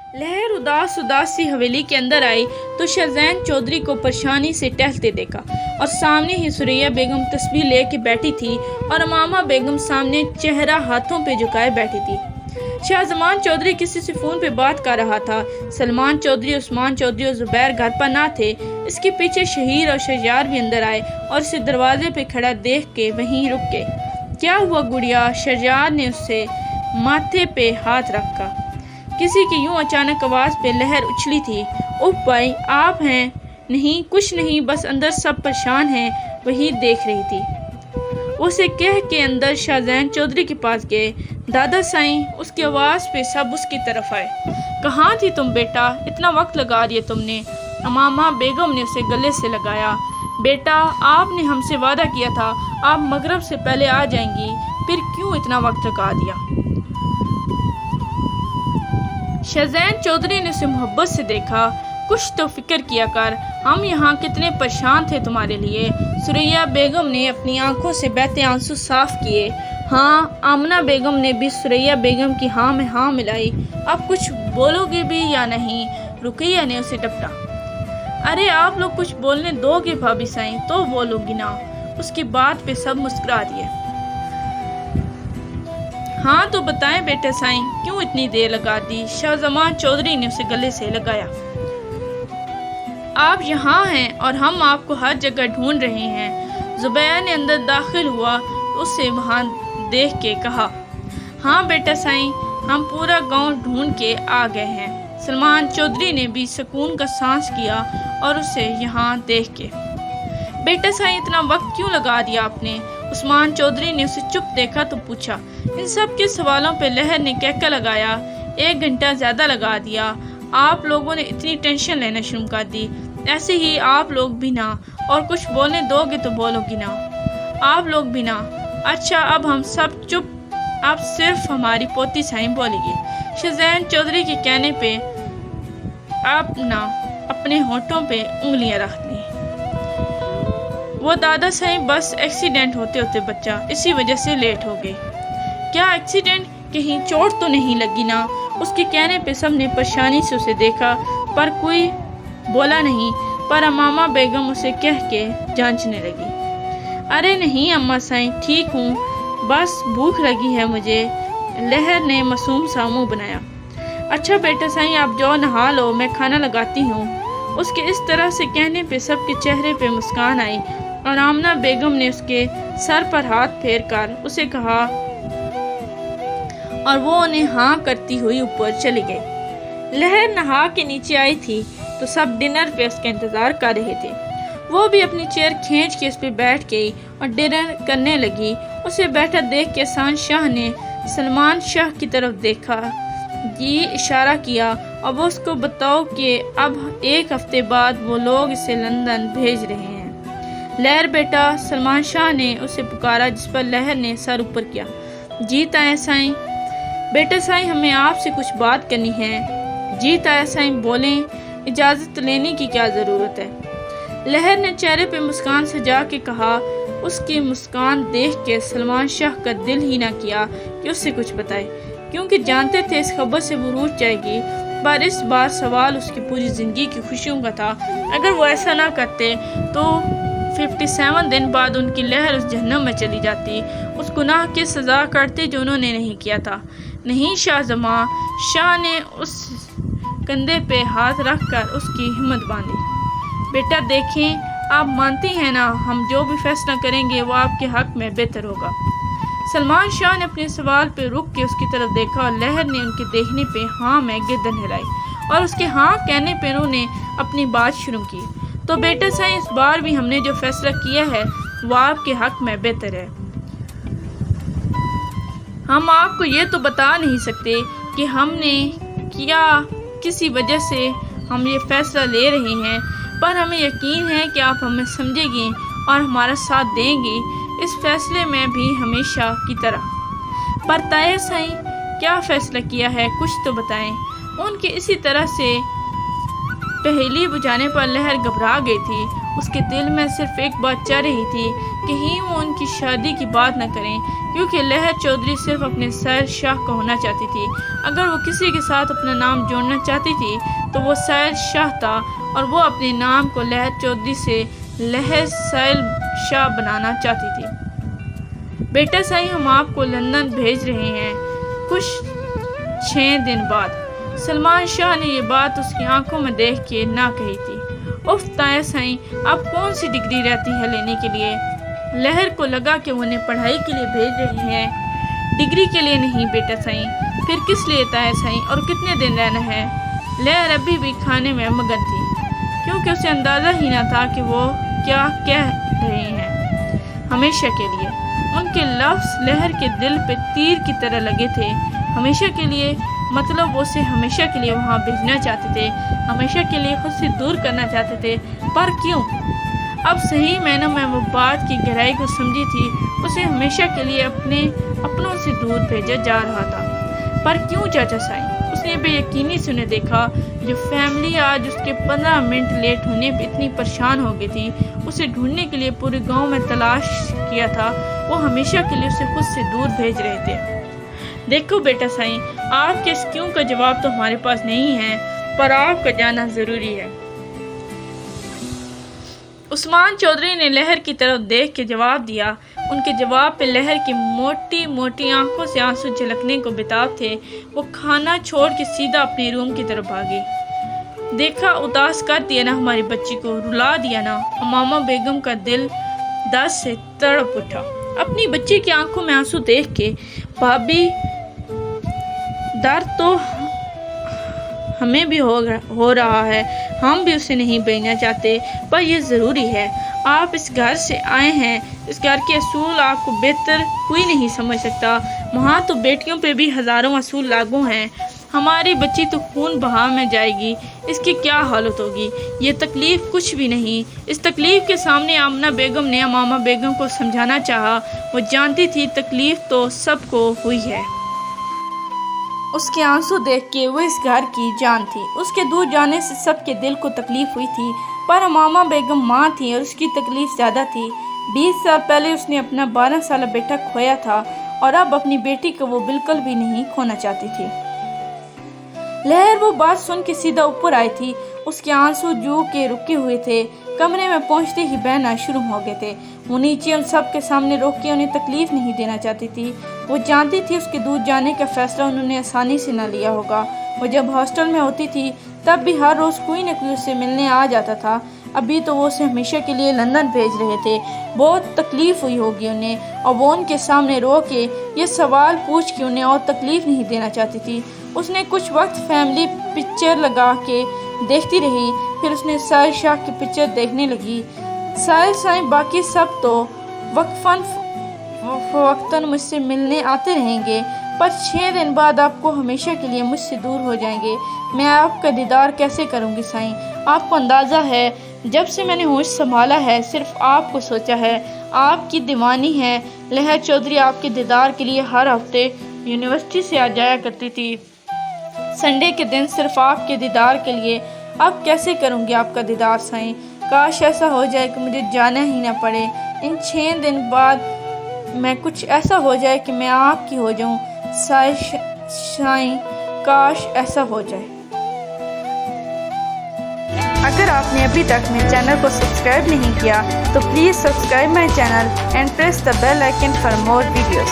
लहर उदास उदास सी हवेली के अंदर आई तो शहज़ैन चौधरी को परेशानी से टहलते देखा और सामने ही सुरैया बेगम तस्बीह लेके बैठी थी और अमामा बेगम सामने चेहरा हाथों पे झुकाए बैठी थी। शाहजमान चौधरी किसी से फ़ोन पे बात कर रहा था। सलमान चौधरी, उस्मान चौधरी और ज़ुबैर घर पर ना थे। इसके पीछे शहीर और शहरयार भी अंदर आए और उसे दरवाजे पे खड़ा देख के वहीं रुक गए। क्या हुआ गुड़िया? शहरयार ने उससे माथे पे हाथ रखा। किसी की यूं अचानक आवाज़ पे लहर उछली थी। उफ भाई, आप हैं? नहीं कुछ नहीं, बस अंदर सब परेशान हैं, वही देख रही थी। उसे कह के अंदर शाहज़ैन चौधरी के पास गए। दादा साईं, उसकी आवाज़ पे सब उसकी तरफ आए। कहाँ थी तुम बेटा? इतना वक्त लगा दिया तुमने। अमामा बेगम ने उसे गले से लगाया। बेटा, आपने हमसे वादा किया था आप मगरिब से पहले आ जाएंगी, फिर क्यों इतना वक्त लगा दिया? शहज़ैन चौधरी ने उसे मोहब्बत से देखा। कुछ तो फिक्र किया कर, हम यहाँ कितने परेशान थे तुम्हारे लिए। सुरैया बेगम ने अपनी आंखों से बहते आंसू साफ किए। हाँ, आमना बेगम ने भी सुरैया बेगम की हाँ में हाँ मिलाई। अब कुछ बोलोगे भी या नहीं? रुकैया ने उसे डपटा। अरे आप लोग कुछ बोलने दोगे भाभी साईं तो बोलूंगी ना। उसकी बात पे सब मुस्कुरा दिए। हाँ तो बताएं बेटे साईं, क्यों इतनी देर लगा दी? शाहजमान चौधरी ने उसे गले से लगाया। आप यहाँ हैं और हम आपको हर जगह ढूंढ रहे हैं। ज़ुबैर ने अंदर दाखिल हुआ तो उससे वहाँ देख के कहा, हाँ बेटा साईं, हम पूरा गांव ढूंढ के आ गए हैं। सलमान चौधरी ने भी सुकून का सांस किया और उसे यहाँ देख के। बेटा साईं, इतना वक्त क्यों लगा दिया आपने? उस्मान चौधरी ने उसे चुप देखा तो पूछा। इन सब के सवालों पे लहर ने कहका लगाया। 1 घंटा ज़्यादा लगा दिया। आप लोगों ने इतनी टेंशन लेना शुरू कर दी। ऐसे ही आप लोग भी ना, और कुछ बोलने दोगे तो बोलोगी ना। आप लोग भी ना। अच्छा, अब हम सब चुप, अब सिर्फ हमारी पोती साईं बोलेगी। शहज़ैन चौधरी के कहने पे आप ना अपने होठों पे उंगलियां रख दी। वो दादा साईं, बस एक्सीडेंट होते होते बच्चा, इसी वजह से लेट हो गए। क्या एक्सीडेंट? कहीं चोट तो नहीं लगी ना? उसके कहने पे सबने परेशानी से उसे देखा पर कोई बोला नहीं। पर अमामा बेगम उसे कह के जांचने लगी। अरे नहीं अम्मा साईं, ठीक हूँ, बस भूख लगी है मुझे। लहर ने मासूम सा मुंह बनाया। अच्छा बेटा साईं, आप जाओ नहा लो, मैं खाना लगाती हूँ। उसके इस तरह से कहने पे सबके चेहरे पे मुस्कान आई और आमना बेगम ने उसके सर पर हाथ फेर कर उसे कहा और वो उन्हें हाँ करती हुई ऊपर चली गई। लहर नहा के नीचे आई थी तो सब डिनर पे उसका इंतज़ार कर रहे थे। वो भी अपनी चेयर खींच के उस पर बैठ गई और डिनर करने लगी। उसे बैठा देख के एहसान शाह ने सलमान शाह की तरफ देखा, ये इशारा किया और वो उसको बताओ कि अब 1 हफ्ते बाद वो लोग इसे लंदन भेज रहे हैं। लहर बेटा, सलमान शाह ने उसे पुकारा, जिस पर लहर ने सर ऊपर किया। जी ताया साईं। बेटा साईं, हमें आपसे कुछ बात करनी है। जी ताया साईं बोलें, इजाज़त लेने की क्या ज़रूरत है? लहर ने चेहरे पे मुस्कान सजा के कहा। उसकी मुस्कान देख के सलमान शाह का दिल ही ना किया कि उससे कुछ बताए, क्योंकि जानते थे इस खबर से वो रूठ जाएगी। पर इस बार सवाल उसकी पूरी ज़िंदगी की खुशियों का था। अगर वो ऐसा ना करते तो 57 दिन बाद उनकी लहर उस जहन्नम में चली जाती, उस गुनाह की सज़ा करते जो उन्होंने नहीं किया था। नहीं, शाहजमां शाह ने उस कंधे पे हाथ रख कर उसकी हिम्मत बांधी। बेटा देखें, आप मानती हैं ना, हम जो भी फैसला करेंगे वो आपके हक में बेहतर होगा। सलमान शाह ने अपने सवाल पे रुक के उसकी तरफ देखा और लहर ने उनके देखने पे हाँ में गर्दन हिलाई और उसके हाँ कहने पे उन्होंने अपनी बात शुरू की। तो बेटा साईं, इस बार भी हमने जो फैसला किया है वो आपके हक में बेहतर है। हम आपको ये तो बता नहीं सकते कि हमने क्या किसी वजह से हम ये फैसला ले रहे हैं, पर हमें यकीन है कि आप हमें समझेंगी और हमारा साथ देंगी इस फैसले में भी हमेशा की तरह। पर ताया साईं, क्या फैसला किया है, कुछ तो बताएं। उनके इसी तरह से पहेली बुझाने पर लहर घबरा गई थी। उसके दिल में सिर्फ एक बात चल रही थी کہیں وہ ان کی شادی کی بات نہ کریں، کیونکہ لہر چودھری صرف اپنے سائل شاہ کا ہونا چاہتی تھی۔ اگر وہ کسی کے ساتھ اپنا نام جوڑنا چاہتی تھی تو وہ سائل شاہ تھا، اور وہ اپنے نام کو لہر چودھری سے لہر سائل شاہ بنانا چاہتی تھی۔ بیٹا سائیں، ہم آپ کو لندن بھیج رہے ہیں کچھ 6 دن بعد۔ سلمان شاہ نے یہ بات اس کی آنکھوں میں دیکھ کے نہ کہی تھی۔ اف تایا سائیں، اب کون سی ڈگری رہتی ہے لینے کے لیے؟ لہر کو لگا کہ وہ انہیں پڑھائی کے لیے بھیج رہی ہیں، ڈگری کے لیے نہیں بیٹا سائیں۔ پھر کس لیے تایا سائیں، اور کتنے دن رہنا ہے؟ لہر ابھی بھی کھانے میں مگن تھی، کیونکہ اسے اندازہ ہی نہ تھا کہ وہ کیا کہہ رہے ہیں۔ ہمیشہ کے لیے۔ ان کے لفظ لہر کے دل پہ تیر کی طرح لگے تھے۔ ہمیشہ کے لیے مطلب وہ اسے ہمیشہ کے لیے وہاں بھیجنا چاہتے تھے، ہمیشہ کے لیے خود سے دور کرنا چاہتے تھے۔ پر کیوں؟ اب صحیح معنوں میں وہ بات کی گہرائی کو سمجھی تھی۔ اسے ہمیشہ کے لیے اپنے اپنوں سے دور بھیجا جا رہا تھا۔ پر کیوں چاچا سائیں؟ اس نے بے یقینی سے انہیں دیکھا۔ جو فیملی آج اس کے 15 منٹ لیٹ ہونے پہ اتنی پریشان ہو گئی تھی، اسے ڈھونڈنے کے لیے پورے گاؤں میں تلاش کیا تھا، وہ ہمیشہ کے لیے اسے خود سے دور بھیج رہے تھے۔ دیکھو بیٹا سائیں، آپ کے اس کیوں کا جواب تو ہمارے پاس نہیں ہے، پر آپ کا جانا ضروری ہے۔ عثمان چودھری نے لہر کی طرف دیکھ کے جواب دیا۔ ان کے جواب پہ لہر کی موٹی موٹی آنکھوں سے آنسو جھلکنے کو بتاب تھے۔ وہ کھانا چھوڑ کے سیدھا اپنے روم کی طرف بھاگی۔ دیکھا، اداس کر دیا نا ہماری بچی کو، رلا دیا نا۔ امامہ بیگم کا دل درد سے تڑپ اٹھا۔ اپنی بچی کی آنکھوں میں آنسو دیکھ کے، بھابی درد تو ہمیں بھی ہو رہا ہے، ہم بھی اسے نہیں بھیجنا چاہتے، پر یہ ضروری ہے۔ آپ اس گھر سے آئے ہیں، اس گھر کے اصول آپ کو بہتر کوئی نہیں سمجھ سکتا۔ وہاں تو بیٹیوں پہ بھی ہزاروں اصول لاگو ہیں۔ ہماری بچی تو خون بہا میں جائے گی، اس کی کیا حالت ہوگی؟ یہ تکلیف کچھ بھی نہیں۔ اس تکلیف کے سامنے آمنہ بیگم نے امامہ بیگم کو سمجھانا چاہا۔ وہ جانتی تھی تکلیف تو سب کو ہوئی ہے۔ اس کے آنسو دیکھ کے وہ اس گھر کی جان تھی۔ اس کے دور جانے سے سب کے دل کو تکلیف ہوئی تھی، پر امامہ بیگم ماں تھی اور اس کی تکلیف زیادہ تھی۔ 20 سال پہلے اس نے اپنا 12 سالہ بیٹا کھویا تھا، اور اب اپنی بیٹی کو وہ بالکل بھی نہیں کھونا چاہتی تھی۔ لہر وہ بات سن کے سیدھا اوپر آئی تھی۔ اس کے آنسو جو کے رکے ہوئے تھے، کمرے میں پہنچتے ہی بہنا شروع ہو گئے تھے۔ وہ نیچے ان سب کے سامنے روک کے انہیں تکلیف نہیں دینا چاہتی تھی۔ وہ جانتی تھی اس کے دور جانے کا فیصلہ انہوں نے آسانی سے نہ لیا ہوگا۔ وہ جب ہاسٹل میں ہوتی تھی تب بھی ہر روز کوئی نہ کوئی اس سے ملنے آ جاتا تھا۔ ابھی تو وہ اسے ہمیشہ کے لیے لندن بھیج رہے تھے۔ بہت تکلیف ہوئی ہوگی انہیں، اور وہ ان کے سامنے رو کے یہ سوال پوچھ کے انہیں اور تکلیف نہیں دینا چاہتی تھی۔ اس نے کچھ وقت فیملی پکچر لگا کے دیکھتی رہی، پھر اس نے سائل شاہ کی پکچر دیکھنے لگی۔ سائل سائیں، باقی سب تو وقتاً مجھ سے ملنے آتے رہیں گے، پر 6 دن بعد آپ کو ہمیشہ کے لیے مجھ سے دور ہو جائیں گے۔ میں آپ کا دیدار کیسے کروں گی سائیں؟ آپ کو اندازہ ہے، جب سے میں نے ہوش سنبھالا ہے صرف آپ کو سوچا ہے، آپ کی دیوانی ہے۔ لہر چودھری آپ کے دیدار کے لیے ہر ہفتے یونیورسٹی سے آ جایا کرتی تھی، سنڈے کے دن صرف آپ کے دیدار کے لیے۔ اب کیسے کروں گی آپ کا دیدار سائیں؟ کاش ایسا ہو جائے کہ مجھے جانا ہی نہ پڑے۔ ان 6 دن بعد میں کچھ ایسا ہو جائے کہ میں آپ کی ہو جاؤں۔ سائیں، کاش ایسا ہو جائے۔ اگر آپ نے ابھی تک میرے چینل کو سبسکرائب نہیں کیا تو please subscribe my channel and press the bell icon for more videos.